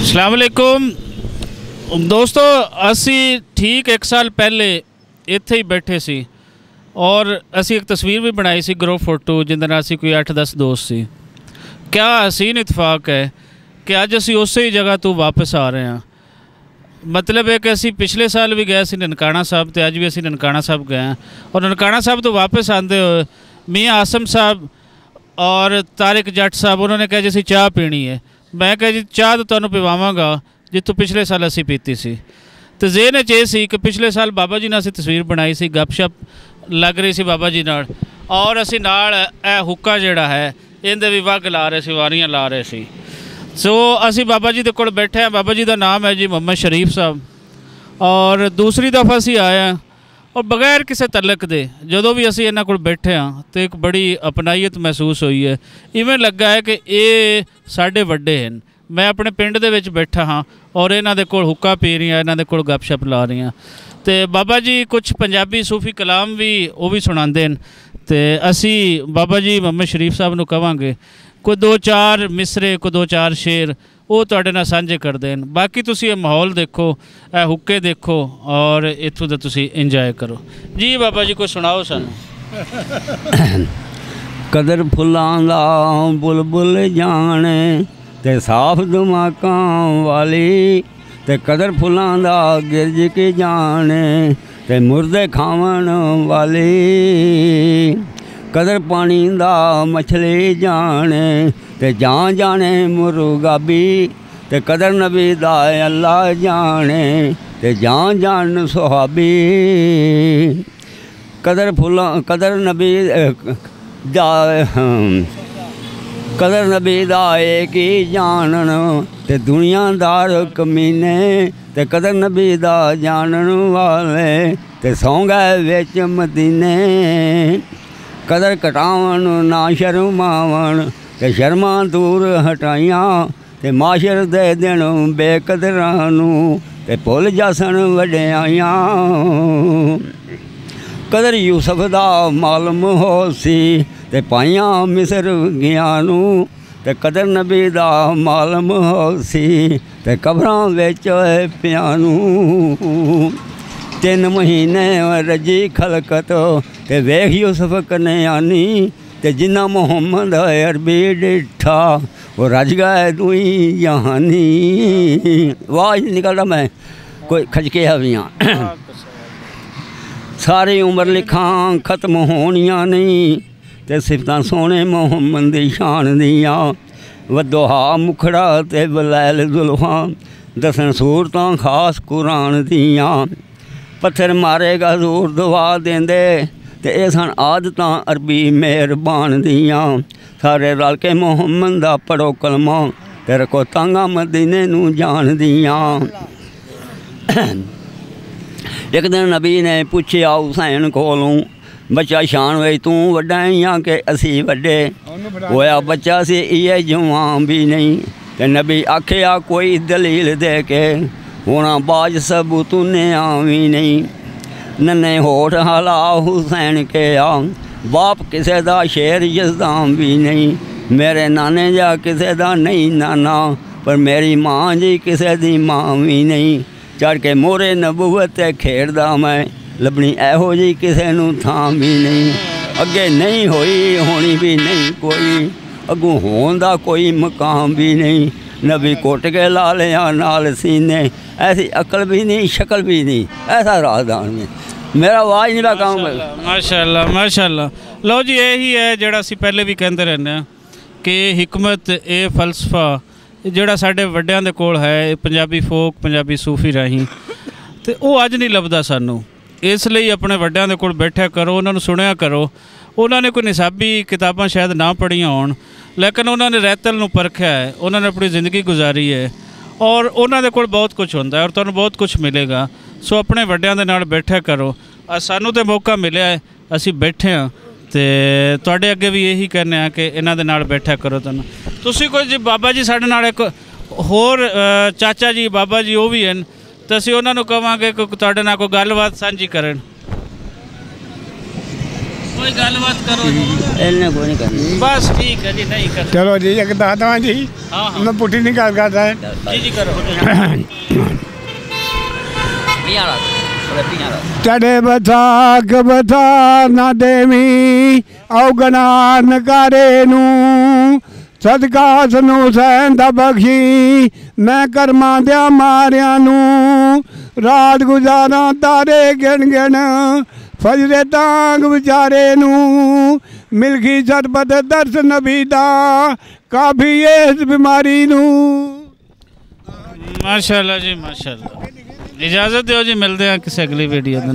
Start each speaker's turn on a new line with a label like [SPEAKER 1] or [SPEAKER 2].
[SPEAKER 1] अस्सलाम वालेकुम दोस्तों, असी ठीक एक साल पहले इत्थे ही बैठे सी और असी एक तस्वीर भी बनाई सी ग्रुप फोटो जिंदे नाल असी कोई 8-10 दोस्त सी। क्या हसीन इतफाक है कि अज असी उस ही जगह तो वापस आ रहे हैं। मतलब है कि असी पिछले साल भी गए सी ननकाना साहब तो अज भी असी ननकाना साहब गए हैं और ननकाना साहब तो वापस आते हुए मियाँ आसम साहब और तारिक जट साहब उन्होंने कहा जी असी चाह पीनी है। मैं कहा जी चाह तो तुहानूं पिवावांगा जितों पिछले साल असी पीती सी। तो ज़हन च ये कि पिछले साल बाबा जी ने असी तस्वीर बनाई सी, गपशप लग रही सी बाबा जी नाल और असी नाल हुक्का जिहड़ा है इहदे भी वग ला रहे सी, वारियां ला रहे सी। सो असी बाबा जी दे कोल बैठे हैं। बाबा जी का नाम है जी मोहम्मद शरीफ साहब और दूसरी दफ़ा असी आए हैं और बगैर किसी तलक दे जदों भी असी इन्हां कोल बैठे हाँ तो एक बड़ी अपनाईयत महसूस हुई है। इवें लगा है कि ये साडे वड्डे हैं। मैं अपने पिंड दे विच बैठा हाँ और इन्हां दे कोल हुक्का पी रही हाँ, इन्हां दे कोल गपशप ला रही हाँ। तो बाबा जी कुछ पंजाबी सूफी कलाम भी वो भी सुणांदे हैं। तो असी बाबा जी मोहम्मद शरीफ साहब नूं कहांगे कोई 2-4 मिसरे कोई 2-4 शेर वो तुहाडे नाल सांझे करदे हैं। बाकी तुसीं ये माहौल देखो, हुक्के देखो और इत्थों दा तुसीं इंजॉय करो। जी बाबा जी कोई सुनाओ सानूं।
[SPEAKER 2] कदर फुल्लां दा बुलबुल जाने ते साफ दिमागां वाली ते कदर फुल्लां दा गिरज के जाने ते मुर्दे खावन वाली कदर पानी दा मछली जाने ते जान जाने मुर्गाबी ते कदर नबी दा अल्लाह जाने ते जान जान सुहाबी कदर फुल्लां कदर नबी दा कदर नबी दा एक ही जानन ते दुनियादार कमीने ते कदर नबी दा जानन वाले ते सौ गए विच मदीने कदर घटावन ना शर्मावन ते शर्मा दूर हटाइयां ते माशर दे दिन बेकदरां नूं ते भुल जासन वड्डिआइयां कदर यूसुफ दा मालूम होसी ते पाइयां मिस्र गया नूं ते कदर नबी दा मालूम होसी ते कबरां विच पिया नूं 3 महीने रजी खलकत ते वेख यूसुफ कने आनी ते जिन्ना मोहम्मद अरबी डिठा वो रज गए दुई जहानी। आवाज निकलदा मैं कोई खजके हवियां सारी उम्र लिखां खत्म होनियां नहीं ते सिफतां सोने मोहम्मद दी शान दियां वदोहा मुखड़ा ते बलैल जुल्फां दसन सूरतां खास कुरान दियां पत्थर मारेगा जोर दवा देंदे ते ये सन आदतां अरबी मेहरबान दियां सारे रल के मोहम्मद दा पढ़ो कलमा ते रखो तांगा मदीने नूं जान दियां। एक दिन नबी ने पूछया हुसैन कोलों बच्चा शान वे तू वड्डा या कि असी वड्डे होया बच्चा से इये जवान भी नहीं ते नबी आखिया कोई दलील दे के होना बाज सबूत ने आवी नहीं नन्हे होठ हाला हुसैन के आ बाप किसे दा शेर यज़दान भी नहीं मेरे नाने जा किसे दा नहीं नाना पर मेरी माँ जी किसे दी माँ भी नहीं चढ़ के मोरे नबूवत खेड़दा मैं लभनी एहो जी किसे नूं थां भी नहीं अगे नहीं होई होनी भी नहीं कोई अगों होण दा कोई मकाम भी नहीं नबी कुट के ला लिया नाल सीने ऐसी अकल भी नहीं शक्ल भी नहीं ऐसा राजदान में मेरा आवाज़ नहीं काम।
[SPEAKER 1] माशाअल्लाह माशाअल्लाह। लो जी यही है जिहड़ा असीं पहले भी कहते रहने कि हिकमत ये फलसफा जिहड़ा साडे वड्डिआं दे कोल है पंजाबी फोक पंजाबी सूफी राहीं ते वो अज नहीं लभदा सानूं। इसलिए अपने वड्डिआं दे कोल बैठा करो, उन्होंने सुनिया करो। उन्होंने कोई निसाबी किताबां शायद ना पढ़ियां होण लेकिन उन्होंने रैतल नूं परखिया है, उन्होंने अपनी ज़िंदगी गुजारी है और उन्होंने कोल बहुत कुछ होंदा है और तुहानूं बहुत कुछ मिलेगा। सो अपने वड्डिआं दे नाल बैठा करो। सानूं तो मौका मिलिया है, असीं बैठे हाँ तो तुहाडे अगे भी यही कहने हैं कि इन्हां दे नाल बैठा करो। तुसीं कोई जी बाबा जी साडे नाल एक होर चाचा जी बाबा जी वो भी हैं तो असीं उन्हां नूं कहांगे कि तुहाडे नाल कोई गलबात सांझी करन। कोई गलबात करो जी।
[SPEAKER 2] इन्हें कोई नहीं करनी।
[SPEAKER 1] बस ठीक है जी, नहीं कर।
[SPEAKER 3] चलो जी एक दस दवा जी।
[SPEAKER 1] हाँ हाँ
[SPEAKER 3] मैं पुट्ठी नहीं गल करता है।
[SPEAKER 1] जी जी करो।
[SPEAKER 3] चढ़े बसाख बसा ना देवी औगना नकारे नू सदका सनू सहंदा बख्शी मैं कर्मा दिया मारिया नू रात गुजारा तारे गिन गिन फजरे तांग विचारे नू मिलगी सरबत दर्श नबी दा काफी इस बीमारी नू।
[SPEAKER 1] माशाल्लाह जी माशाल्लाह। इजाज़त दो जी, मिलते हैं किसी अगली वीडियो में।